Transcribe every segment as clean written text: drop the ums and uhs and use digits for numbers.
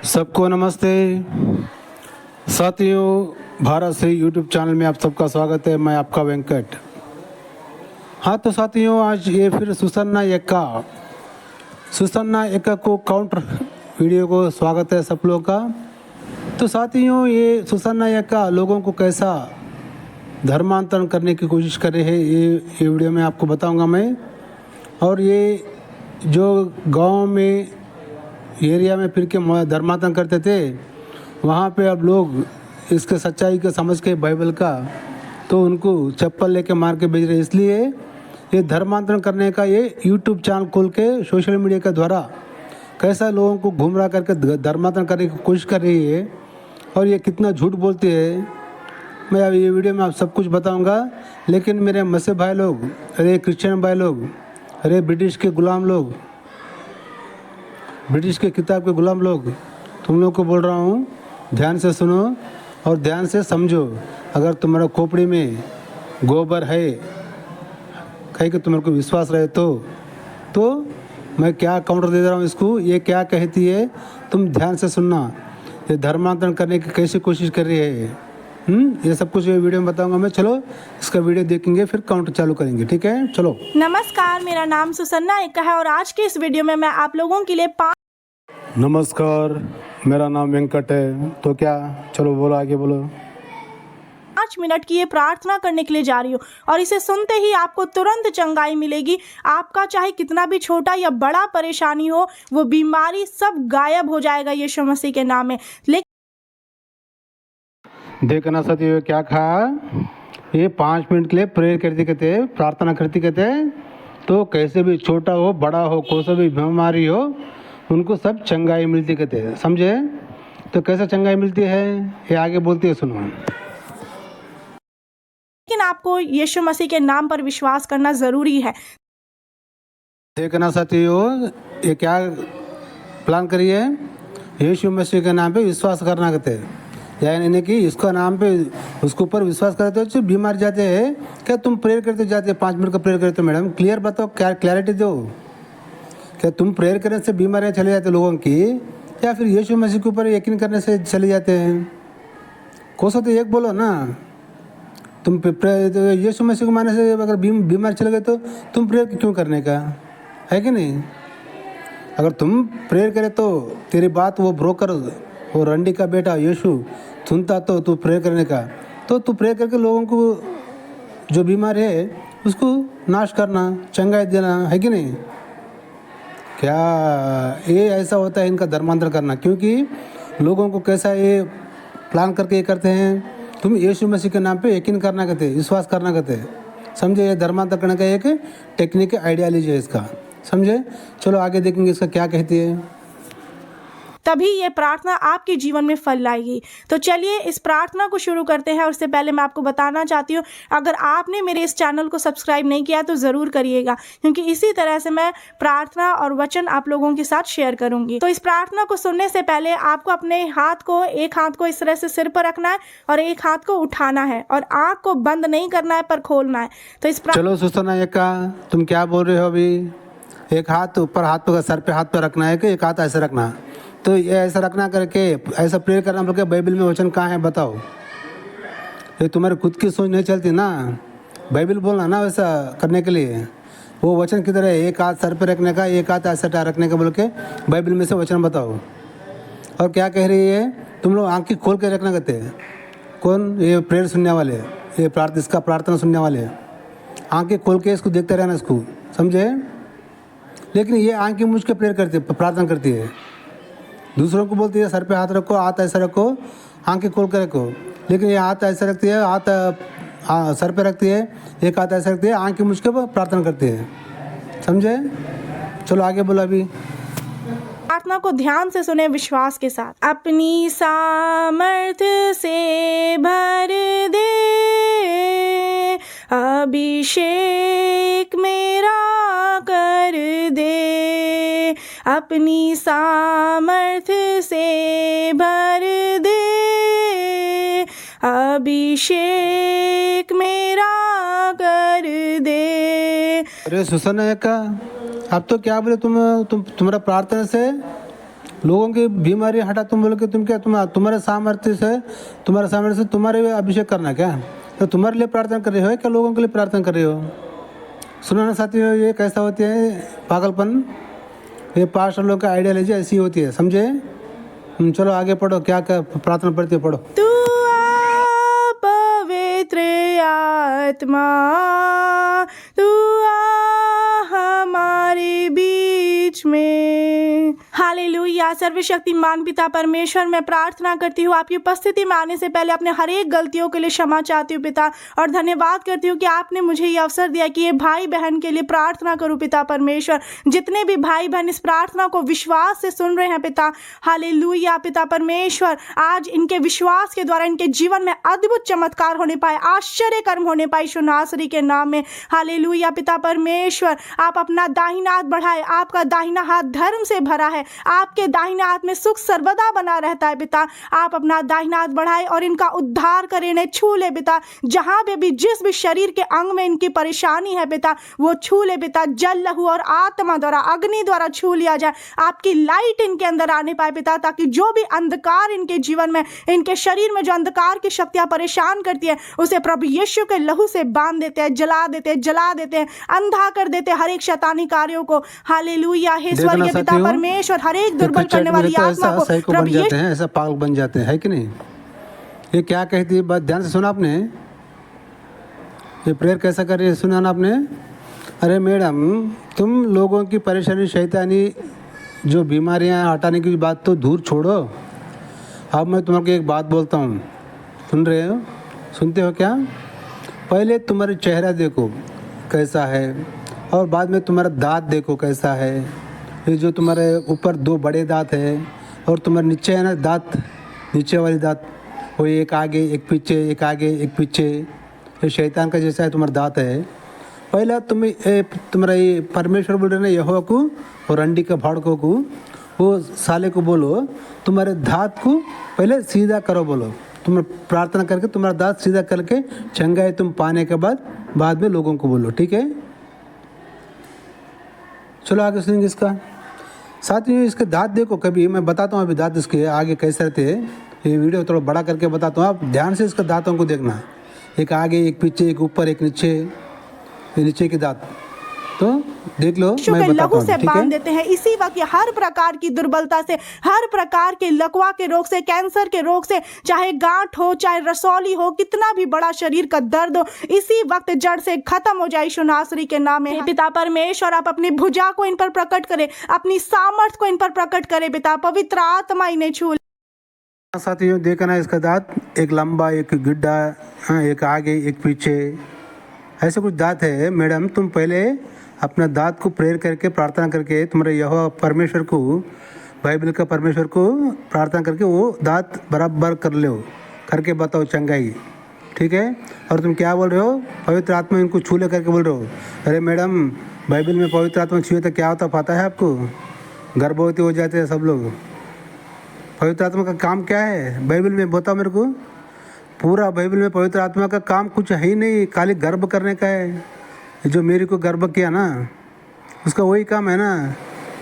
सबको नमस्ते साथियों, भारत से यूट्यूब चैनल में आप सबका स्वागत है। मैं आपका वेंकट। हाँ तो साथियों, आज ये फिर सुसन्ना एक्का को काउंटर वीडियो को स्वागत है सब लोगों का। तो साथियों, ये सुसन्ना एक्का लोगों को कैसा धर्मांतरण करने की कोशिश कर रहे हैं, ये वीडियो में आपको बताऊंगा मैं। और ये जो गांव में एरिया में फिर के धर्मांतरण करते थे, वहाँ पे अब लोग इसके सच्चाई को समझ के बाइबल का, तो उनको चप्पल लेके मार के भेज रहे। इसलिए ये धर्मांतरण करने का ये यूट्यूब चैनल खोल के सोशल मीडिया के द्वारा कैसा लोगों को घुमरा करके धर्मांतरण करने की कोशिश कर रही है और ये कितना झूठ बोलती है, मैं अब ये वीडियो में आप सब कुछ बताऊंगा। लेकिन मेरे मसीह भाई लोग, अरे क्रिश्चियन भाई लोग, अरे ब्रिटिश के गुलाम लोग, ब्रिटिश के किताब के गुलाम लोग, तुम लोग को बोल रहा हूँ, ध्यान से सुनो और ध्यान से समझो। अगर तुम्हारा खोपड़ी में गोबर है, कहीं कि तुम्हारे को विश्वास रहे तो मैं क्या काउंटर दे रहा हूँ इसको, ये क्या कहती है, तुम ध्यान से सुनना। ये धर्मांतरण करने की कैसी कोशिश कर रही है, ये सब कुछ ये वीडियो में बताऊंगा मैं। चलो इसका वीडियो देखेंगे, फिर काउंटर चालू करेंगे, ठीक है। चलो। नमस्कार, मेरा नाम सुसन्ना एक्का है और आज के इस वीडियो में मैं आप लोगों के लिए नमस्कार, मेरा नाम वेंकट है। तो क्या, चलो बोलो, आगे बोलो। 5 मिनट की ये प्रार्थना करने के लिए जा रही हूँ और इसे सुनते ही आपको तुरंत चंगाई मिलेगी। आपका चाहे कितना भी छोटा या बड़ा परेशानी हो, वो बीमारी सब गायब हो जाएगा यीशु मसीह के नाम में। देखना साथियों, क्या कहा, ये 5 मिनट के लिए प्रेयर करती कहते, प्रार्थना करती कहते, तो कैसे भी छोटा हो बड़ा हो, कोई सा भी बीमारी हो, उनको सब चंगाई मिलती कहते हैं, समझे। तो कैसे चंगाई मिलती है ये आगे बोलती है, सुनो। लेकिन आपको यीशु मसीह के नाम पर विश्वास करना जरूरी है। देखना साथियों, ये क्या प्लान करिए, यीशु मसीह के नाम पे विश्वास करना कहते हैं, यानी कि इसका नाम पे उसके ऊपर विश्वास करते हो, बीमार जाते हैं। क्या तुम प्रेयर करते जाते हैं, 5 मिनट का प्रेयर करते हो, मैडम क्लियर बताओ, क्या क्लैरिटी दो। क्या तुम प्रेयर करने से बीमारियाँ चले जाते लोगों की, या फिर यीशु मसीह के ऊपर यकीन करने से चले जाते हैं? कोसा तो एक बोलो ना। तुम यीशु मसीह को मानने से अगर बीमार चले गए तो तुम प्रेयर क्यों करने का, है कि नहीं। अगर तुम प्रेयर करे तो तेरी बात वो ब्रोकर, वो रंडी का बेटा यीशु सुनता तो तू प्रेयर करने का, तो तू प्रेयर करके लोगों को जो बीमार है उसको नाश करना, चंगाई देना, है कि नहीं। क्या ये ऐसा होता है इनका धर्मांतरण करना, क्योंकि लोगों को कैसा ये प्लान करके ये करते हैं, तुम यीशु मसीह के नाम पे यकीन करना कहते, विश्वास करना कहते, समझे। ये धर्मांतरण करने का एक टेक्निक आइडियालॉजी है इसका, समझे। चलो आगे देखेंगे इसका क्या कहती है। तभी ये प्रार्थना आपके जीवन में फल लाएगी। तो चलिए इस प्रार्थना को शुरू करते हैं। और उससे पहले मैं आपको बताना चाहती हूँ, अगर आपने मेरे इस चैनल को सब्सक्राइब नहीं किया तो ज़रूर करिएगा, क्योंकि इसी तरह से मैं प्रार्थना और वचन आप लोगों के साथ शेयर करूँगी। तो इस प्रार्थना को सुनने से पहले आपको अपने एक हाथ को इस तरह से सिर पर रखना है और एक हाथ को उठाना है और आँख को बंद नहीं करना है पर खोलना है। तो इस चलो सुसन्ना एक्का, तुम क्या बोल रहे हो अभी, एक हाथ ऊपर, हाथ पर सर पे हाथ पर रखना है कि एक हाथ ऐसे रखना, तो ये ऐसा रखना करके ऐसा प्रेयर करना पड़ेगा। बाइबल में वचन कहाँ है बताओ, ये तुम्हारी खुद की सोच नहीं चलती ना, बाइबल बोलना ना वैसा करने के लिए। वो वचन किधर है, एक हाथ सर पे रखने का, एक हाथ ऐसा रखने का बोल के बाइबल में से वचन बताओ। और क्या कह रही है, तुम लोग आँखें खोल के रखना कहते हैं। कौन, ये प्रेयर सुनने वाले, ये इसका प्रार्थना सुनने वाले, आँखें खोल के इसको देखते रहना इसको, समझे। लेकिन ये आँखें मुझ के प्रेयर करती है, प्रार्थना करती है, दूसरों को बोलती है सर पे हाथ रखो, हाथ ऐसा रखो, आंखें खोल कर रखो। लेकिन ये हाथ ऐसा रखती है, हाथ सर पे रखती है, एक हाथ ऐसा रखती है, आंखें मुझ के प्रार्थना करती है, समझे। चलो आगे बोलो अभी। प्रार्थना को ध्यान से सुने विश्वास के साथ। अपनी सामर्थ्य से भर दे, अभिषेक मेरा कर दे, अपनी सामर्थ्य से भर दे, अभिषेक मेरा कर दे। अरे सुसन्ना एक्का, अब तो क्या बोले तुम्हारा प्रार्थना से लोगों की बीमारी हटा तुम बोल के तुम क्या तुम्हारे सामर्थ्य से तुम्हारे अभिषेक करना क्या? तो तुम्हारे लिए प्रार्थना कर रहे हो क्या लोगों के लिए प्रार्थना कर रहे हो? सुनो ना साथियों, ये कैसा होती है पागलपन। ये पास्टर लोग का आइडियालॉजी ऐसी होती है, समझे? चलो आगे पढ़ो, क्या क्या प्रार्थना पढ़ती हो पढ़ो। तू आ पवित्र आत्मा, तू आ हमारे बीच में। हालेलुया। सर्वशक्तिमान पिता परमेश्वर, मैं प्रार्थना करती हूँ आपकी उपस्थिति में आने से पहले अपने हर एक गलतियों के लिए क्षमा चाहती हूँ पिता, और धन्यवाद करती हूँ कि आपने मुझे ये अवसर दिया कि ये भाई बहन के लिए प्रार्थना करूँ पिता परमेश्वर। जितने भी भाई बहन इस प्रार्थना को विश्वास से सुन रहे हैं पिता, हालेलुया पिता परमेश्वर, आज इनके विश्वास के द्वारा इनके जीवन में अद्भुत चमत्कार होने पाए, आश्चर्य कर्म होने पाए यीशु नासरी के नाम में। हालेलुया पिता परमेश्वर, आप अपना दाहिना हाथ बढ़ाए, आपका दाहिना हाथ धर्म से भरा है, आपके दाहिने हाथ में सुख सर्वदा बना रहता है पिता। आप अपना दाहिना हाथ बढ़ाए और इनका उद्धार करें, इन्हें छू ले पिता। जहां पे भी जिस भी शरीर के अंग में इनकी परेशानी है पिता, वो छू ले पिता। जल लहू और आत्मा द्वारा, अग्नि द्वारा छू लिया जाए, आपकी लाइट इनके अंदर आने पाए पिता, ताकि जो भी अंधकार इनके जीवन में, इनके शरीर में जो अंधकार की शक्तियां परेशान करती है, उसे प्रभु यीशु के लहू से बांध देते हैं, जला देते हैं, अंधा कर देते हैं हर एक शैतानी कार्यों को। हालेलुया। हे स्वर्गीय पिता परमेश्वर, हर एक दुर्बल करने वाली आत्मा को बन जाते हैं, ऐसा पागल बन जाते हैं, है कि नहीं? ये क्या कहती है बात, ध्यान से सुना आपने? ये प्रेयर कैसा कर रही है, सुना ना आपने? अरे मैडम, तुम लोगों की परेशानी, शैतानी जो बीमारियां हटाने की बात तो दूर छोड़ो। अब मैं तुम्हारे एक बात बोलता हूँ, सुन रहे हो? सुनते हो क्या? पहले तुम्हारा चेहरा देखो कैसा है, और बाद में तुम्हारा दांत देखो कैसा है। ये जो तुम्हारे ऊपर दो बड़े दांत है और तुम्हारे नीचे है ना दांत, नीचे वाली दांत, वो एक आगे एक पीछे, एक आगे एक पीछे, ये शैतान का जैसा है तुम्हारा दांत है। पहला तुम्हारा ये परमेश्वर बोल रहे ना यहोवा को और अंडी का भाड़कों को, वो साले को बोलो तुम्हारे दांत को पहले सीधा करो, बोलो तुम प्रार्थना करके तुम्हारा दांत सीधा करके चंगाई तुम पाने के बाद में लोगों को बोलो, ठीक है? चलो आगे सुनेंगे इसका। साथियों, इसके दांत देखो, कभी मैं बताता हूँ अभी दांत इसके आगे कैसे रहते हैं। ये वीडियो थोड़ा बड़ा करके बताता हूँ, आप ध्यान से इसके दांतों को देखना। एक आगे एक पीछे, एक ऊपर एक नीचे, ये नीचे के दांत तो देख लो, मैं बताता हूँ, ठीक है? देते हैं इसी वक्त हर प्रकार की दुर्बलता से, हर प्रकार के लकवा के रोग से, कैंसर के रोग से, चाहे गांठ हो, चाहे रसौली हो, कितना भी बड़ा शरीर का दर्द हो, इसी वक्त जड़ से खत्म हो जाए यीशु नासरी के नाम में। पिता परमेश्वर, आप अपनी भुजा को इन पर प्रकट करें, अपनी सामर्थ को इन पर प्रकट करें पिता। पवित्र आत्मा इन्हें छू। साथियों देखना, इसका दांत एक लंबा, एक गिड्ढा, एक आगे एक पीछे, ऐसे कुछ दांत है। मैडम, तुम पहले अपना दांत को प्रेयर करके, प्रार्थना करके, तुम्हारे यहोवा परमेश्वर को, बाइबल का परमेश्वर को प्रार्थना करके वो दांत बराबर कर लो, करके बताओ चंगाई, ठीक है? और तुम क्या बोल रहे हो? पवित्र आत्मा इनको छू ले करके बोल रहे हो। अरे मैडम, बाइबल में पवित्र आत्मा छूए तो क्या होता पता है आपको? गर्भवती हो जाते हैं सब लोग। पवित्र आत्मा का काम क्या है बाइबल में, बताओ मेरे को। पूरा बाइबल में पवित्र आत्मा का काम कुछ है ही नहीं, खाली गर्भ करने का है। जो मेरी को गर्भ किया ना, उसका वही काम है ना।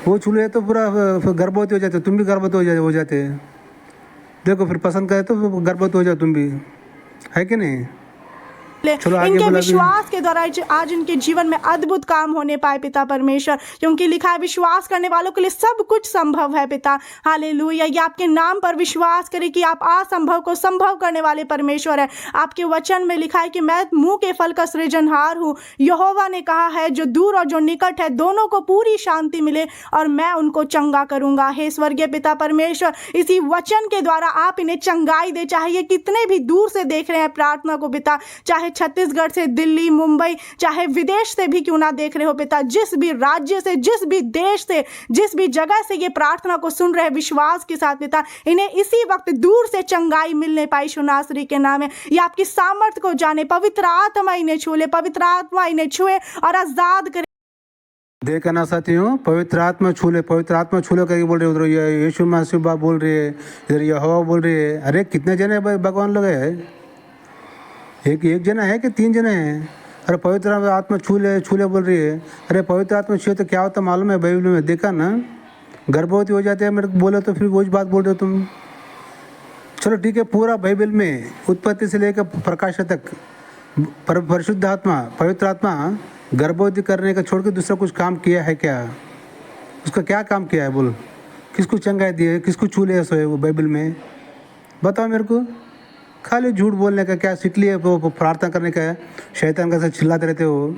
वो छूले तो पूरा गर्भवती हो जाते, तुम भी गर्भवती हो जाते। देखो फिर पसंद करे तो गर्भवती हो जाओ तुम भी, है कि नहीं? इनके विश्वास के द्वारा आज इनके जीवन में अद्भुत काम होने पाए पिता परमेश्वर, क्योंकि लिखा है विश्वास करने वालों के लिए सब कुछ संभव है पिता। हालेलुया। ये आपके नाम पर विश्वास करे कि आप असंभव को संभव करने वाले परमेश्वर है। आपके वचन में लिखा है कि मैं मुंह के फल का सृजनहार हूँ। यहोवा ने कहा है जो दूर और जो निकट है दोनों को पूरी शांति मिले और मैं उनको चंगा करूंगा। हे स्वर्गीय पिता परमेश्वर, इसी वचन के द्वारा आप इन्हें चंगाई दे, चाहे ये कितने भी दूर से देख रहे हैं प्रार्थना को पिता, चाहे छत्तीसगढ़ से, दिल्ली, मुंबई, चाहे विदेश से भी क्यों ना देख रहे हो पिता, जिस भी राज्य से, जिस भी देश से, जिस भी जगह से ये प्रार्थना को सुन रहे विश्वास के साथ पिता, इन्हें इसी वक्त दूर से चंगाई मिलने पाई यीशु नासरी के नाम में। ये आपकी सामर्थ को जाने, पवित्र आत्मा इन्हें छू ले, पवित्र आत्मा इन्हें छुए और आजाद करे। देखा ना साथियों, पवित्र आत्मा छूले, पवित्र आत्मा छूले करके बोल रहे उधर यीशु मसीह बाप बोल रही है, इधर यहोवा बोल रही है। अरे कितने जने भगवान लोग है? एक जना है कि 3 जने हैं? अरे पवित्र आत्मा छूले बोल रही है। अरे पवित्र आत्मा छूए तो क्या होता मालूम है? बाइबल में देखा ना, गर्भवती हो जाते हैं मेरे को बोले, तो फिर वही बात बोल रहे हो तुम। चलो ठीक है, पूरा बाइबल में उत्पत्ति से लेकर प्रकाश तक परिशुद्ध आत्मा, पवित्र आत्मा गर्भवती करने का छोड़ के दूसरा कुछ काम किया है क्या? उसका क्या काम किया है बोल? किसको चंगाई दी है, किसको छू लिया सोए वो बाइबल में? बताओ मेरे को। खाली झूठ बोलने का क्या सीख लिया? वो प्रार्थना करने का है, शैतान का साथ चिल्लाते रहते हो,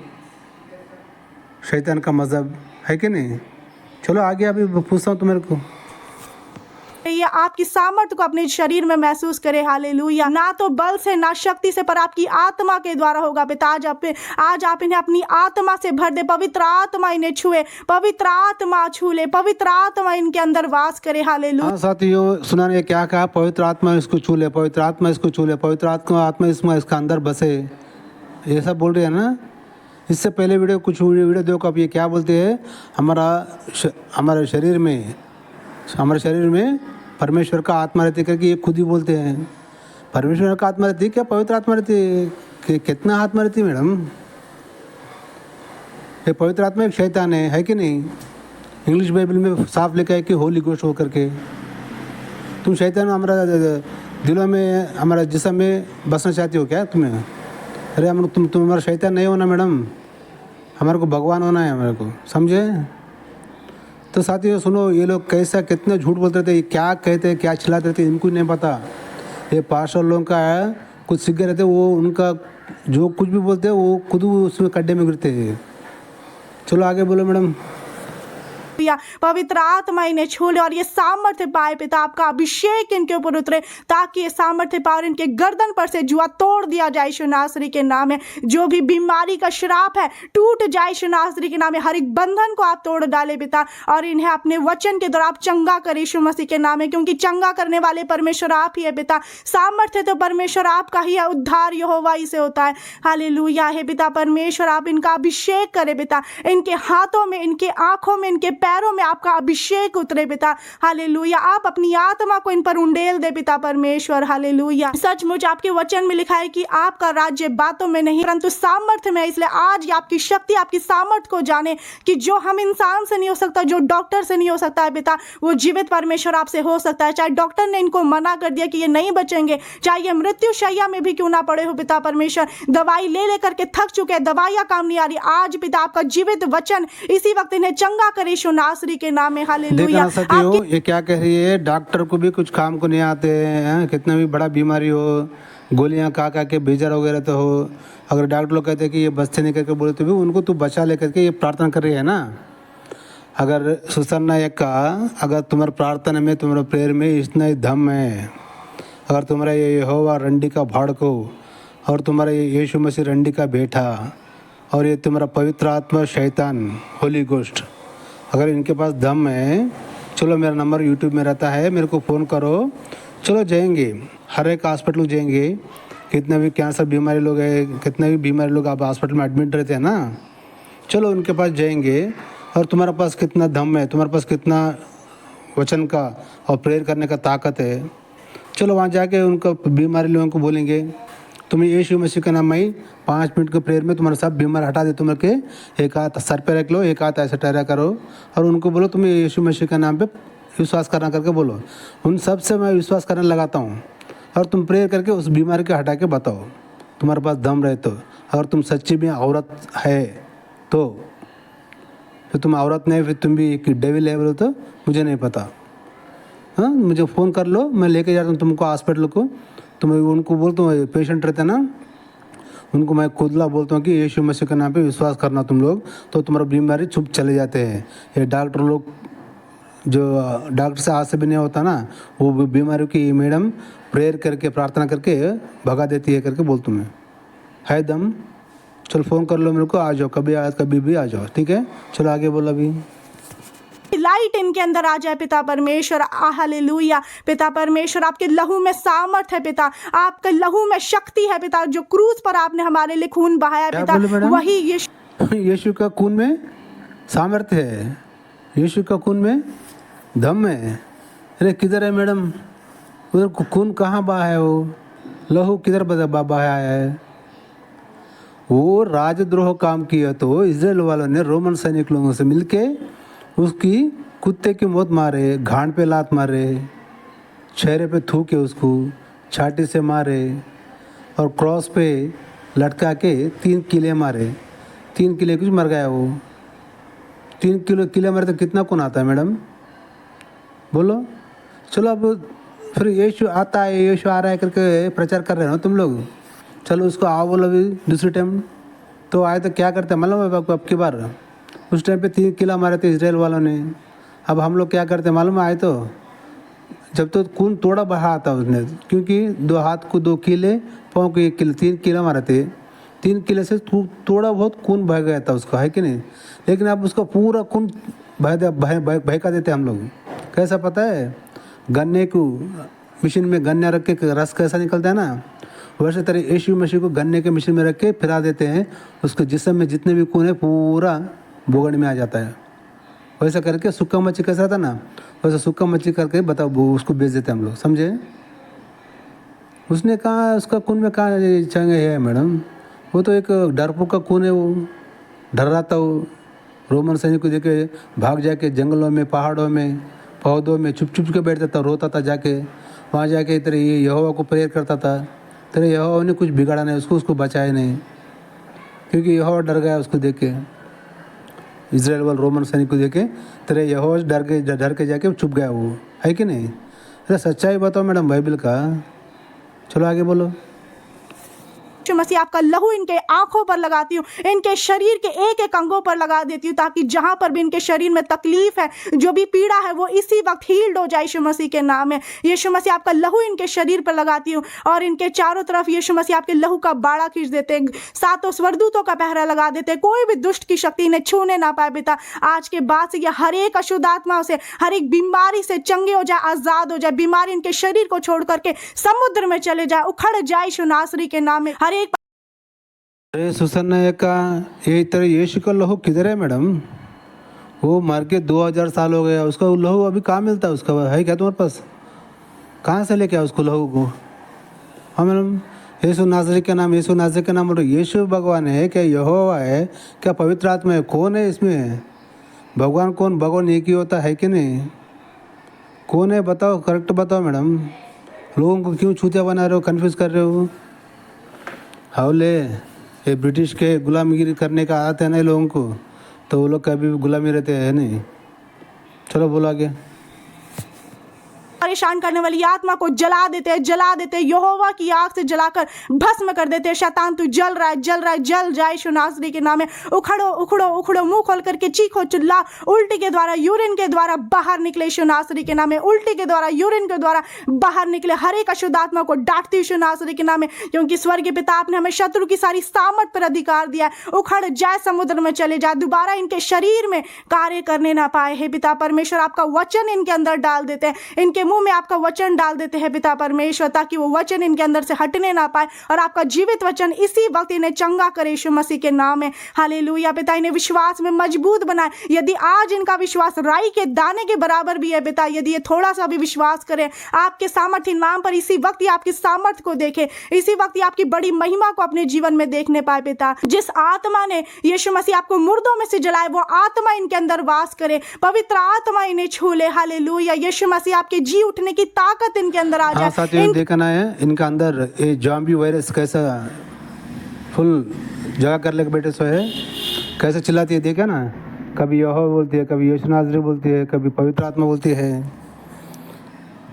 शैतान का मज़हब है कि नहीं? चलो आगे अभी पूछता हूँ तुम्हारे को। ये आपकी सामर्थ्य को अपने शरीर में महसूस करे। हालेलुया। ना तो बल से ना शक्ति से, पर आपकी आत्मा के द्वारा होगा पिता। आज आप इन्हें अपनी आत्मा से भर दे। पवित्र आत्मा इन्हें छुए, पवित्र आत्मा छू ले, पवित्र आत्मा इनके अंदर वास करे। हालेलुया। हाँ साथियों, सुना ने क्या कहा? पवित्र आत्मा इसको छू ले, पवित्र आत्मा इसको छू ले, पवित्र आत्मा इसका अंदर बसे, ये सब बोल रहे हैं ना। इससे पहले कुछ वीडियो देखो, आप ये क्या बोलते हैं? हमारे शरीर में परमेश्वर का आत्मा रहती है करके ये खुद ही बोलते हैं। परमेश्वर का आत्मा रहती है क्या? पवित्र आत्मा रहती है? कितना आत्मा रहती है मैडम? ये पवित्र आत्मा एक शैतान है कि नहीं? इंग्लिश बाइबल में साफ लिखा है कि होली घोस्ट हो करके। तुम शैतान हमारा दिलों में, हमारा जिस्म में बसना चाहती हो क्या तुम्हें? अरे तुम हमारा शैतान नहीं होना मैडम, हमारे को भगवान होना है, हमारे को, समझे? तो साथियों सुनो, ये लोग कैसा कितना झूठ बोलते रहते, क्या कहते हैं, क्या चिल्लाते रहते, इनको नहीं पता। ये पास्टर लोगों का कुछ सीखे रहते, वो उनका जो कुछ भी बोलते हैं वो खुद उसमें गड्ढे में गिरते हैं। चलो आगे बोलो मैडम। पवित्र आत्मा इन्हें छू ले और ये सामर्थ्य पाए पिता, आपका अभिषेक इनके ऊपर उतरे, ताकि ये सामर्थ्य पाए और इनके गर्दन पर से जुआ तोड़ दिया जाए यीशु नासरी के नाम में। जो भी बीमारी का श्राप है टूट जाए यीशु नासरी के नाम में। हर एक बंधन को आप तोड़ डाले पिता, और इन्हें अपने वचन के द्वारा आप चंगा करे यीशु मसीह के नाम में, क्योंकि चंगा करने वाले परमेश्वर आप ही है पिता। सामर्थ्य तो परमेश्वर आपका ही है, उद्धार यहोवा ही से होता है। हालेलुया। हे पिता परमेश्वर, आप इनका अभिषेक करे पिता, इनके हाथों में, इनके आंखों में, इनके पैरों में आपका अभिषेक उतरे पिता। हालेलुया। आप अपनी आत्मा को इन पर उंडेल दे पिता परमेश्वर। हालेलुया। सचमुच आपके वचन में लिखा है कि आपका राज्य बातों में नहीं परंतु सामर्थ्य में है। इसलिए आज आपकी शक्ति, आपकी सामर्थ्य को जाने कि जो हम इंसान से नहीं हो सकता, जो डॉक्टर से नहीं हो सकता है पिता, वो जीवित परमेश्वर आपसे हो सकता है। चाहे डॉक्टर ने इनको मना कर दिया कि ये नहीं बचेंगे, चाहे ये मृत्यु शैया में भी क्यों ना पड़े हो पिता परमेश्वर, दवाई ले लेकर के थक चुके हैं, दवाइयां काम नहीं आ रही, आज पिता आपका जीवित वचन इसी वक्त इन्हें चंगा करे यीशु नासरी के नाम में। हालेलुया। साथियों ये क्या कह रही है? डॉक्टर को भी कुछ काम को नहीं आते हैं, कितना भी बड़ा बीमारी हो, गोलियां खा के बेजार वगैरह तो हो, अगर डॉक्टर लोग कहते हैं कि ये बचते नहीं करके बोले, तो भी उनको तू बचा लेकर के ये प्रार्थना कर रही है ना। अगर सुसन्ना एक का, अगर तुम्हारे प्रार्थना में, तुम्हारे प्रेयर में इतना ही दम है, अगर तुम्हारा ये यहोवा रंडी का भाड़ को, और तुम्हारा ये यीशु मसीह रंडी का बेटा, और ये तुम्हारा पवित्र आत्मा शैतान होली घोस्ट, अगर इनके पास दम है, चलो मेरा नंबर यूट्यूब में रहता है, मेरे को फ़ोन करो, चलो जाएंगे, हर एक हॉस्पिटल जाएंगे। कितने भी कैंसर बीमारी लोग हैं, कितने भी बीमारी लोग आप हॉस्पिटल में एडमिट रहते हैं ना, चलो उनके पास जाएंगे। और तुम्हारे पास कितना दम है, तुम्हारे पास कितना वचन का और प्रेयर करने का ताकत है, चलो वहाँ जाके उनको बीमारी लोगों को बोलेंगे, तुम्हें यीशु मसीह का नाम में 5 मिनट के प्रेयर में तुम्हारा सब बीमार हटा दे, तुम के एक हाथ सर पे रख लो, एक हाथ ऐसे टहरा करो, और उनको बोलो तुम्हें यीशु मसीह का नाम पे विश्वास करना करके बोलो। उन सब से मैं विश्वास करने लगाता हूँ, और तुम प्रेयर करके उस बीमारी को हटा के बताओ, तुम्हारे पास दम रहे तो। अगर तुम सच्ची में औरत है तो, फिर तुम औरत नहीं, फिर तुम भी एक डेविल है बोलो तो मुझे नहीं पता। हाँ, मुझे फ़ोन कर लो, मैं लेके जाता हूँ तुमको हॉस्पिटल को। तो मैं उनको बोलता हूँ, पेशेंट रहते हैं ना, उनको मैं खुदला बोलता हूँ कि यीशु मसीह के नाम पे विश्वास करना तुम लोग, तो तुम्हारा बीमारी छुप चले जाते हैं। ये डॉक्टर लोग, जो डॉक्टर से आज से भी नहीं होता ना, वो बीमारी की मैडम प्रेयर करके, प्रार्थना करके भगा देती है करके बोलता हूँ मैं। है दम? चलो फ़ोन कर लो मेरे को, आ जाओ, कभी भी आ जाओ, ठीक है? चलो आगे बोलो अभी। लाइट इनके अंदर आ जाए पिता परमेश्वर। हालेलुया। पिता परमेश्वर, आपके लहू में सामर्थ है पिता, आपके लहू में शक्ति है पिता, जो क्रूस पर आपने हमारे लिए खून बहाया पिता, वही यीशु का खून में सामर्थ्य है, यीशु का खून में दम है। अरे किधर है मैडम? उधर खून कहाँ बहा है? वो लहू किधर बहाया है? वो राजद्रोह काम किया तो इजराइल वालों ने रोमन सैनिक लोगों से मिलके उसकी कुत्ते की मौत मारे, घाण पे लात मारे, चेहरे पे थूके उसको, छाती से मारे और क्रॉस पे लटका के 3 किले मारे। 3 किले कुछ मर गया वो। 3 किले मरे तो कितना खून आता है मैडम, बोलो। चलो अब फिर यीशु आता है, यीशु आ रहा है करके प्रचार कर रहे हो तुम लोग। चलो उसको आओ बोलो अभी दूसरी टाइम। तो आए तो क्या करते हैं मालूम है आपको? अब की बार उस टाइम पे 3 किला मारे थे इजराइल वालों ने। अब हम लोग क्या करते हैं मालूम है? आए तो जब तो खून तोड़ा बहा आता उसने, क्योंकि 2 हाथ को 2 किले, पाँव को 1 किले, 3 किला मारे थे। 3 किले से थोड़ा बहुत खून बह गया था उसका, है कि नहीं? लेकिन अब उसका पूरा खून बहका देते हम लोग। कैसा पता है? गन्ने को मशीन में गन्ना रख के रस कैसा निकलता है ना, वैसे तरह यीशु मसीह को गन्ने के मशीन में रख के फिरा देते हैं। उसके जिस्म में जितने भी खून है पूरा बोगड़ में आ जाता है। वैसा करके सूखा मच्छी कैसा था ना, वैसे सूखा मच्छी करके बताओ वो उसको बेच देते हैं हम लोग, समझे? उसने कहा उसका खून में कहाँ चंगे है मैडम? वो तो एक डरपोक का खून है। वो डर रहा था वो रोमन सैनिक को देखे, भाग जाके जंगलों में, पहाड़ों में, पौधों में छुप छुप के बैठता था, रोता था जाके वहाँ जाके। तेरे ये यहोवा को प्रेयर करता था। तेरे यहोवा ने कुछ बिगाड़ा नहीं उसको बचाया नहीं, क्योंकि यहोवा डर गया उसको देख के। इजराइल वाले रोमन सैनिक को देखे तेरे यहोवा डर के जाके छुप गया वो, है कि नहीं? अरे सच्चाई बताओ मैडम बाइबल का। चलो आगे बोलो। यीशु मसीह आपका लहू इनके आंखों पर लगाती हूँ, इनके शरीर के एक एक अंगों पर लगा देती हूँ, ताकि जहां पर भी इनके शरीर में तकलीफ है, जो भी पीड़ा है, वो इसी वक्त हील्ड हो जाए यीशु मसीह के नाम में। यीशु मसीह आपका लहू इनके शरीर पर लगाती हूँ और इनके चारों तरफ यीशु मसीह आपके लहू का बाड़ा खींच देते हैं। 7 स्वर्गदूतों का पहरा लगा देते हैं, कोई भी दुष्ट की शक्ति इन्हें छूने ना पाए। बेटा आज के बाद से यह हर एक अशुद्ध आत्माओं से, हर एक बीमारी से चंगे हो जाए, आजाद हो जाए। बीमारी इनके शरीर को छोड़ करके समुद्र में चले जाए, उखड़ जाए यीशु नासरी के नाम में। हर एक अरे सुसन्ना का ये तरह यीशु का लहू किधर है मैडम? वो मर के 2000 साल हो गया, उसका लहू अभी कहाँ मिलता है? उसका है क्या तुम्हारे पास? कहाँ से लेके आया उसको लहू को? हाँ मैडम, यीशु नासरी का नाम, यीशु नासरी का नाम बोलो। यीशु भगवान है क्या? यहोवा है क्या? पवित्र आत्मा है? कौन है इसमें? भगवान कौन? भगवान एक ही होता है कि नहीं? कौन है बताओ, करेक्ट बताओ मैडम। लोगों को क्यों छूतिया बना रहे हो, कन्फ्यूज कर रहे हो? हावले ये ब्रिटिश के गुलामगिरी करने का आदत है ना लोगों को, तो वो लोग कभी भी गुलामी रहते हैं नहीं। चलो बोलो आगे। परेशान करने वाली आत्मा को जला देते हैं, यहोवा की आग से जलाकर भस्म कर देते हैं। शैतान तू जल रहा है, जल जाए यीशु नासरी के नाम में। उखड़ो, मुंह खोल करके चीखो, चिल्ला। उल्टी के द्वारा, यूरिन के द्वारा बाहर निकले यीशु नासरी के नाम में। उल्टी के द्वारा, यूरिन के द्वारा बाहर निकले हर एक अशुद्ध आत्मा को डांटती यीशु नासरी के नाम में, क्योंकि स्वर्गीय पिता आपने हमें शत्रु की सारी सामर्थ पर अधिकार दिया है। उखड़ जाए, समुद्र में चले जाए, दोबारा इनके शरीर में कार्य करने ना पाए। हे पिता परमेश्वर, आपका वचन इनके अंदर डाल देते हैं, इनके मुंह में आपका वचन डाल देते हैं पिता परमेश्वर, ताकि वो वचन इनके अंदर से हटने ना पाए और आपका जीवित वचन इसी वक्त इन्हें चंगा करे यीशु मसीह के नाम में। हालेलुया। पिता इन्हें विश्वास में मजबूत बनाए। यदि आज इनका विश्वास राई के दाने के बराबर भी है पिता, यदि ये थोड़ा सा भी विश्वास करें आपके सामर्थ्य नाम पर, इसी वक्त ये आपकी सामर्थ्य को देखे, इसी वक्त ये आपकी बड़ी महिमा को अपने जीवन में देखने पाए पिता। जिस आत्मा ने यीशु मसीह आपको मुर्दों में से जलाए, वो आत्मा इनके अंदर वास करे, पवित्र आत्मा इन्हें छू ले। हालेलुया। यीशु मसीह आपके जी उठने की ताकत इनके अंदर आ जाए। हाँ साथियों, देखना है इनका अंदर ये जॉम्बी वायरस कैसा फुल जगह कर लेके बैठे सो है, कैसे चिल्लाती है देखा ना। कभी यहोवा बोलती है, कभी यीशु नासरी बोलती है, कभी पवित्र आत्मा बोलती है।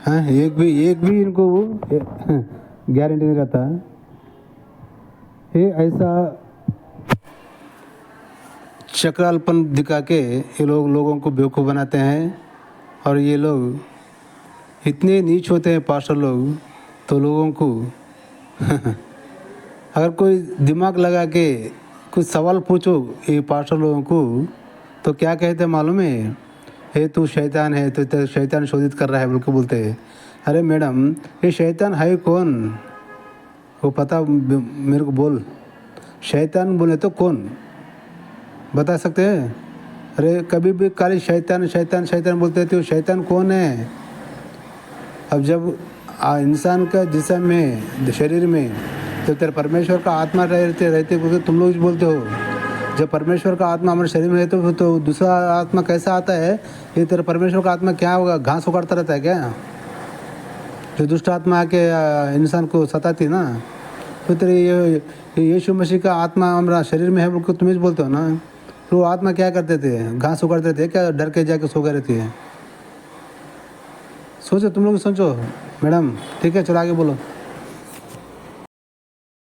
हाँ, एक भी इनको गारंटी नहीं रहता। ये ऐसा चक्रालपन दिखा के ये लोगों को बेवकूफ़ बनाते हैं, और ये लोग इतने नीच होते हैं पास्टर लोग, तो लोगों को अगर कोई दिमाग लगा के कुछ सवाल पूछो ये पास्टर लोगों को, तो क्या कहते हैं मालूम है? हे तू शैतान है, तो शैतान शोधित कर रहा है बोल के बोलते हैं। अरे मैडम, ये शैतान है कौन? वो पता मेरे को बोल। शैतान बोले तो कौन बता सकते हैं? अरे कभी भी खाली शैतान शैतान शैतान बोलते थे, शैतान कौन है? अब जब इंसान का जिस्म में, शरीर में, तो तेरे परमेश्वर का आत्मा रहते तुम लोग बोलते हो जब परमेश्वर का आत्मा हमारे शरीर में है तो दूसरा आत्मा कैसा आता है? ये तेरा परमेश्वर का आत्मा क्या होगा? घास उगाड़ता रहता है क्या? जो दुष्ट आत्मा आके इंसान को सताती ना, तो तेरे ये यीशु मसीह का आत्मा हमारा शरीर में है बोल के तुम ही बोलते हो ना। तो वो आत्मा क्या करते थे? घास उगाड़ते थे क्या? डर के जाके सो गए रहती है। सोचो, तुम लोग सोचो मैडम। ठीक है, चलो आगे बोलो।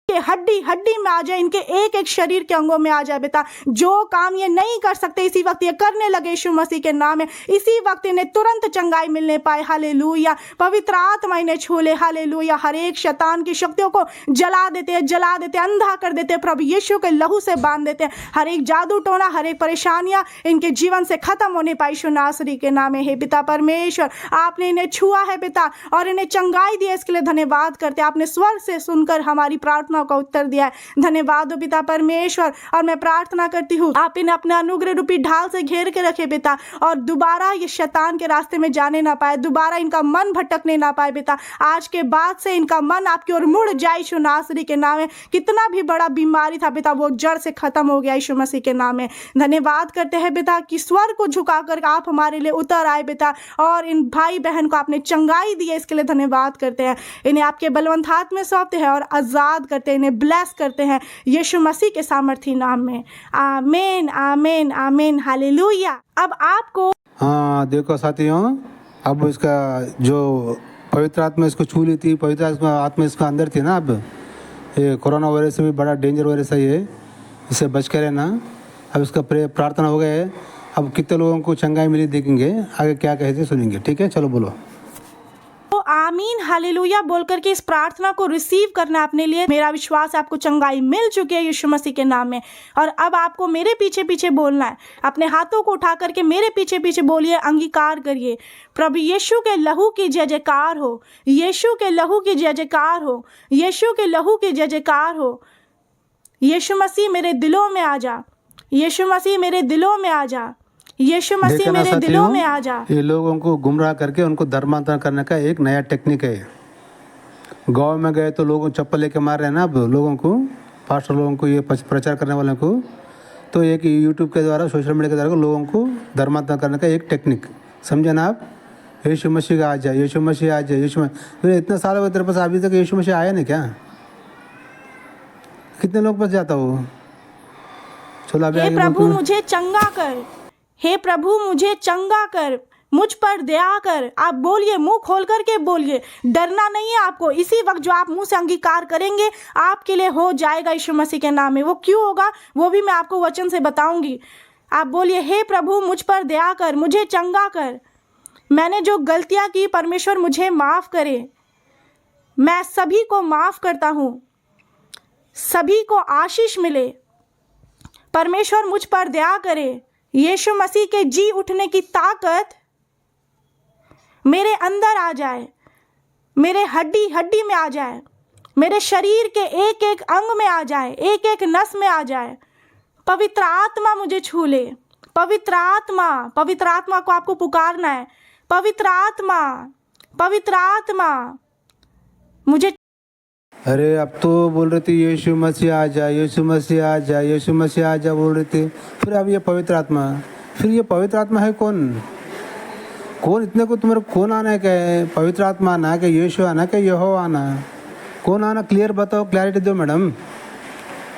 हड्डी हड्डी में आ जाए, इनके एक एक शरीर के अंगों में आ जाए बेटा। जो काम ये नहीं कर सकते इसी वक्त ये करने लगे यीशु मसीह के नाम में। इसी वक्त इन्हें तुरंत चंगाई मिलने पाए। हालेलुया। पवित्र आत्मा इन्हें छू ले। हालेलुया। हर एक शैतान की शक्तियों को जला देते हैं, जला देते हैं, अंधा कर देते हैं, प्रभु यीशु के लहू से बांध देते हैं। हर एक जादू टोना, हर एक परेशानियां इनके जीवन से खत्म होने पाई यीशु नासरी के नाम में। हे पिता परमेश्वर, आपने इन्हें छुआ है पिता और इन्हें चंगाई दी है, इसके लिए धन्यवाद करते हैं। आपने स्वर्ग से सुनकर हमारी प्रार्थना का उत्तर दिया है। धन्यवाद हो पिता परमेश्वर। और मैं प्रार्थना करती हूँ आप इन्हें अपने अनुग्रह रूपी ढाल से घेर के रखे पिता, और दोबारा ये शैतान के रास्ते में जाने ना पाए, दोबारा इनका मन भटकने ना पाए पिता। आज के बाद से इनका मन आपकी ओर मुड़ जाए यीशु नासरी के नाम में। कितना भी बड़ा बीमारी था पिता वो जड़ से खत्म हो गया यीशु मसीह के नाम में। धन्यवाद करते हैं पिता कि स्वर को झुकाकर आप हमारे लिए उतर आए पिता, और इन भाई बहन को आपने चंगाई दी है, इसके लिए धन्यवाद करते हैं। इन्हें आपके बलवंत हाथ में सौंपते हैं और आजाद करते हैं, इन्हें ब्लेस करते हैं यीशु मसीह के सामर्थी नाम में। आमीन आमीन आमीन। हालेलुया। अब आपको हाँ देखो साथियों, अब इसका जो पवित्र आत्मा इसको छू ली थी, पवित्र आत्मा इसका अंदर थी ना। अब ये कोरोना वायरस से भी बड़ा डेंजर वायरस है ये, इससे बच कर रहना। अब इसका प्रार्थना हो गया है। अब कितने लोगों को चंगाई मिली देखेंगे, आगे क्या कहते सुनेंगे। ठीक है, चलो बोलो। तो आमीन हालेलुया बोल करके इस प्रार्थना को रिसीव करना अपने लिए। मेरा विश्वास है आपको चंगाई मिल चुकी है यीशु मसीह के नाम में। और अब आपको मेरे पीछे पीछे बोलना है। अपने हाथों को उठा करके मेरे पीछे पीछे बोलिए, अंगीकार करिए। प्रभु यीशु के लहू की जय जयकार हो, यीशु के लहू की जय जयकार हो, यीशु के लहू की जय जयकार हो। यीशु मसीह मेरे दिलों में आ जा, यीशु मसीह मेरे दिलों में आ जा, यीशु मसीह मेरे दिलों में आ जा। ये लोगों को गुमराह करके उनको धर्मांतरण करने का एक नया टेक्निक है। गांव में गए तो लोगों चप्पल लेके मार रहे हैं ना अब लोगों को, पास्टर लोगों को, ये प्रचार करने वालों को। तो एक यूट्यूब के द्वारा, सोशल मीडिया के द्वारा लोगों को धर्मांतरण करने का एक टेक्निक, समझे ना आप। यीशु मसीह का आ जाए, यीशु मसीह आ जाए, यीशु मसीह। इतने साल हुए तेरे पास, अभी तक यीशु मसीह आया नहीं क्या? कितने लोग पास जाता हो? चलो अभी आगे। प्रभु मुझे चंगा कर, हे प्रभु मुझे चंगा कर, मुझ पर दया कर। आप बोलिए, मुंह खोल करके बोलिए, डरना नहीं है आपको। इसी वक्त जो आप मुंह से अंगीकार करेंगे आपके लिए हो जाएगा यीशु मसीह के नाम में। वो क्यों होगा वो भी मैं आपको वचन से बताऊंगी। आप बोलिए, हे प्रभु मुझ पर दया कर, मुझे चंगा कर। मैंने जो गलतियां की परमेश्वर मुझे माफ करे। मैं सभी को माफ करता हूँ, सभी को आशीष मिले। परमेश्वर मुझ पर दया करे। यीशु मसीह के जी उठने की ताकत मेरे अंदर आ जाए, मेरे हड्डी हड्डी में आ जाए, मेरे शरीर के एक एक अंग में आ जाए, एक एक नस में आ जाए। पवित्र आत्मा मुझे छू ले। पवित्र आत्मा, पवित्र आत्मा को आपको पुकारना है। पवित्र आत्मा, पवित्र आत्मा मुझे। अरे अब तो बोल रही थी यीशु मसीह आ जा, यीशु मसीह आ जा, यीशु मसीह आ जा बोल रही थी। फिर अब ये पवित्र आत्मा, फिर ये पवित्र आत्मा है कौन? कौन इतने को तुम्हारे कौन आना है? क्या है पवित्र आत्मा आना है? क्या यीशु आना है? क्या यहोवा आना है? कौन आना? क्लियर बताओ, क्लैरिटी दो मैडम।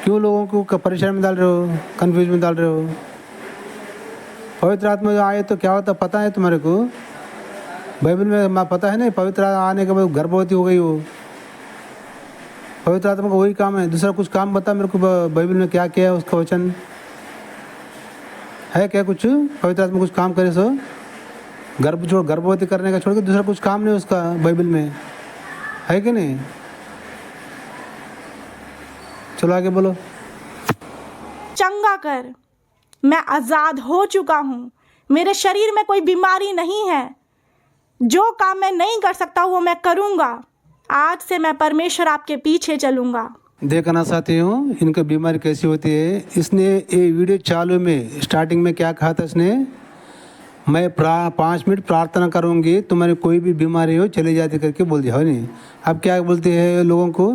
क्यों लोगों को परेशान में डाल रहे हो, कंफ्यूज में डाल रहे हो? पवित्र आत्मा जो आए तो क्या होता पता है तुम्हारे को? बाइबल में पता है नहीं? पवित्र आने के बाद गर्भवती हो गई वो। पवित्र आत्मा का वही काम है, दूसरा कुछ काम बता मेरे को। बाइबल में क्या क्या है उसका वचन है क्या? कुछ पवित्र आत्मा कुछ काम करे सो? गर्भवती करने का छोड़ के दूसरा कुछ काम नहीं उसका बाइबल में है कि नहीं? चलो आगे बोलो। चंगा कर, मैं आजाद हो चुका हूँ। मेरे शरीर में कोई बीमारी नहीं है। जो काम मैं नहीं कर सकता वो मैं करूँगा। आज से मैं परमेश्वर आपके पीछे चलूँगा। देखना साथियों, इनका बीमारी कैसी होती है। इसने ये वीडियो चालू में स्टार्टिंग में क्या कहा था इसने? मैं 5 मिनट प्रार्थना करूँगी, तुम्हारी कोई भी बीमारी हो चली जाती करके बोल दिया, हो नहीं? अब क्या बोलती है लोगों को?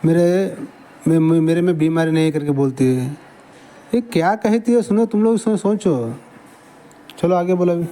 मेरे में बीमारी नहीं करके बोलती है। ये क्या कहती है, सुनो तुम लोग, सोचो। चलो आगे बोलो अभी।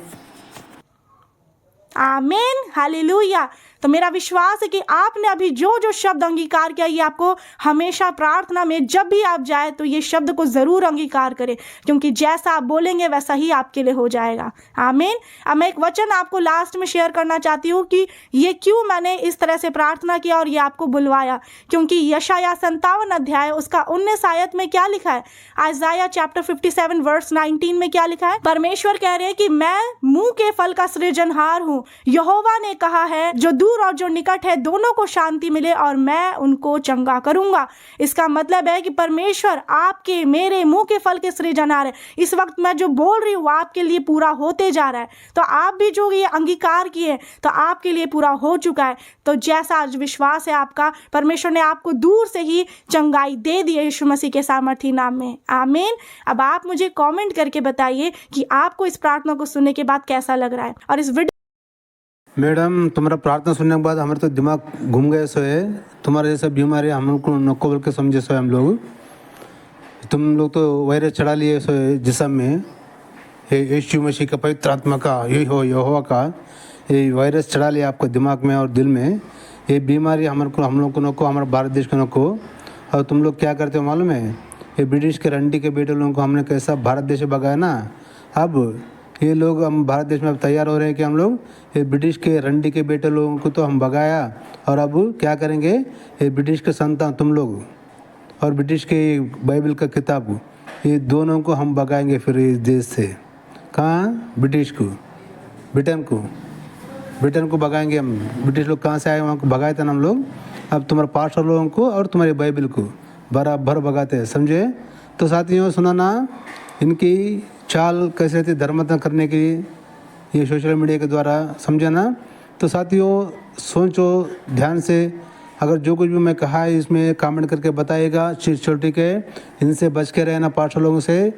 आमीन, हालेलुया। तो मेरा विश्वास है कि आपने अभी जो जो शब्द अंगीकार किया, ये आपको हमेशा प्रार्थना में जब भी आप जाए तो ये शब्द को ज़रूर अंगीकार करें, क्योंकि जैसा आप बोलेंगे वैसा ही आपके लिए हो जाएगा। आमीन। अब मैं एक वचन आपको लास्ट में शेयर करना चाहती हूँ कि ये क्यों मैंने इस तरह से प्रार्थना किया और ये आपको बुलवाया, क्योंकि यशाया 57 अध्याय उसका 19 आयत में क्या लिखा है, आइज़ाया चैप्टर 57 वर्स 19 में क्या लिखा है। परमेश्वर कह रहे हैं कि मैं मुंह के फल का सृजनहार हूँ। यहोवा ने कहा है जो दूर और जो निकट है दोनों को शांति मिले और मैं उनको चंगा करूंगा। इसका मतलब है कि परमेश्वर आपके मेरे मुंह के फल के सृजनहार है। इस वक्त मैं जो बोल रही हूँ वो आपके लिए पूरा होते जा रहा है। तो आप भी जो ये अंगीकार किए तो आपके लिए पूरा हो चुका है। तो जैसा आज विश्वास है आपका, परमेश्वर ने आपको दूर से ही चंगाई दे दी है यीशु मसीह के सामर्थी नाम में। आमीन। अब आप मुझे कमेंट करके बताइए कि आपको इस प्रार्थना को सुनने के बाद कैसा लग रहा है। और इस वीडियो मैडम, तुम्हारा प्रार्थना सुनने के बाद हमारे तो दिमाग घूम गए सो है। तुम्हारे जैसा बीमारी हम लोग को नको बोल के समझे सो है हम लोग। तुम लोग तो वायरस चढ़ा लिए सो है जिस्म में। ये यीशु मसीह का पवित्र आत्मा का यहोवा का ये वायरस चढ़ा लिया आपको दिमाग में और दिल में। ये बीमारी हम लोग को नको, हमारे भारत देश को नको। और तुम लोग क्या करते हो मालूम है, ये ब्रिटिश के रंडी के बेटे लोगों को हमने कैसा भारत देश से भगाया ना। अब ये लोग हम भारत देश में अब तैयार हो रहे हैं कि हम लोग ये ब्रिटिश के रंडी के बेटे लोगों को तो हम भगाया, और अब क्या करेंगे, ये ब्रिटिश के संतान तुम लोग और ब्रिटिश के बाइबल का किताब, ये दोनों को हम भगाएंगे फिर इस देश से। कहाँ? ब्रिटिश को, ब्रिटेन को भगाएंगे हम। ब्रिटिश लोग कहाँ से आए, वहाँ को भगाए थे ना हम लोग। अब तुम्हारे पास्टर लोगों को और तुम्हारे बाइबल को बराबर भगाते हैं, समझे। तो साथियों सुना ना, इनकी चाल कैसे थी धर्मांतरण करने की, ये सोशल मीडिया के द्वारा, समझे ना। तो साथियों सोचो ध्यान से। अगर जो कुछ भी मैं कहा है इसमें कमेंट करके बताइएगा। छोटी के इनसे बच के रहना, पार्षद लोगों से।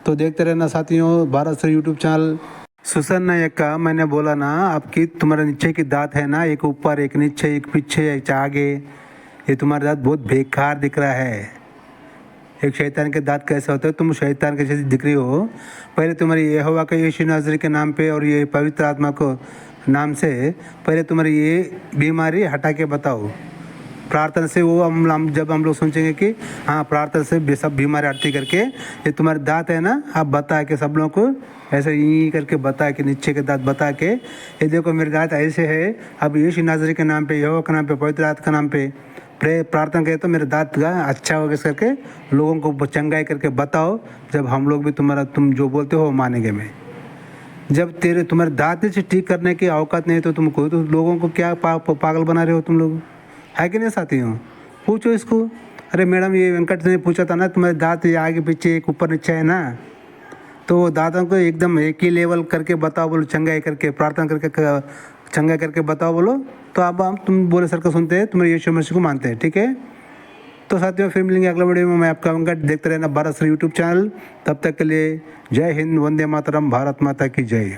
तो देखते रहना साथियों भारत श्री यूट्यूब चैनल। सुसन नायक का मैंने बोला ना, आपकी तुम्हारे नीचे की दांत है ना, एक ऊपर एक नीचे एक पीछे एक आगे, ये तुम्हारा दांत बहुत बेकार दिख रहा है। एक शैतान के दांत कैसे होते हैं, तुम शैतान के जैसे दिख रही हो। पहले तुम्हारी यहोवा के यीशु नाज़री के नाम पे और ये पवित्र आत्मा को नाम से पहले तुम्हारी ये बीमारी हटा के बताओ प्रार्थना से। वो जब हम लोग सोचेंगे कि हाँ प्रार्थना से सब बीमारी हटती करके, ये तुम्हारे दांत है ना, आप बता के सब लोगों को ऐसे यहीं करके बता के नीचे के दांत बता के, ये देखो मेरे दांत ऐसे है। अब यीशु नाज़री के नाम पे, यहोवा के नाम पे, पवित्र आत्मा के नाम पे प्रार्थना करें तो मेरे दांत का अच्छा होगा इस करके लोगों को चंगाई करके बताओ। जब हम लोग भी तुम जो बोलते हो मानेंगे। मैं जब तुम्हारे दांत से ठीक करने की औकात नहीं तो तुमको तो लोगों को क्या पागल बना रहे हो तुम लोग, है कि नहीं साथियों। पूछो इसको। अरे मैडम ये वेंकट ने पूछा था ना, तुम्हारे दांत ये आगे पीछे एक ऊपर नीचे है ना, तो दांतों को एकदम एक ही लेवल करके बताओ बोलो, चंगाई करके प्रार्थना करके चंगा करके बताओ बोलो। तो अब तुम बोले सर को सुनते हैं, तुम्हारे यीशु मसीह को मानते हैं, ठीक है। तो साथियों फिर मिलेंगे अगला वीडियो में। मैं आपका वेंकट, देखते रहना भारत श्री यूट्यूब चैनल। तब तक के लिए जय हिंद, वंदे मातरम, भारत माता की जय।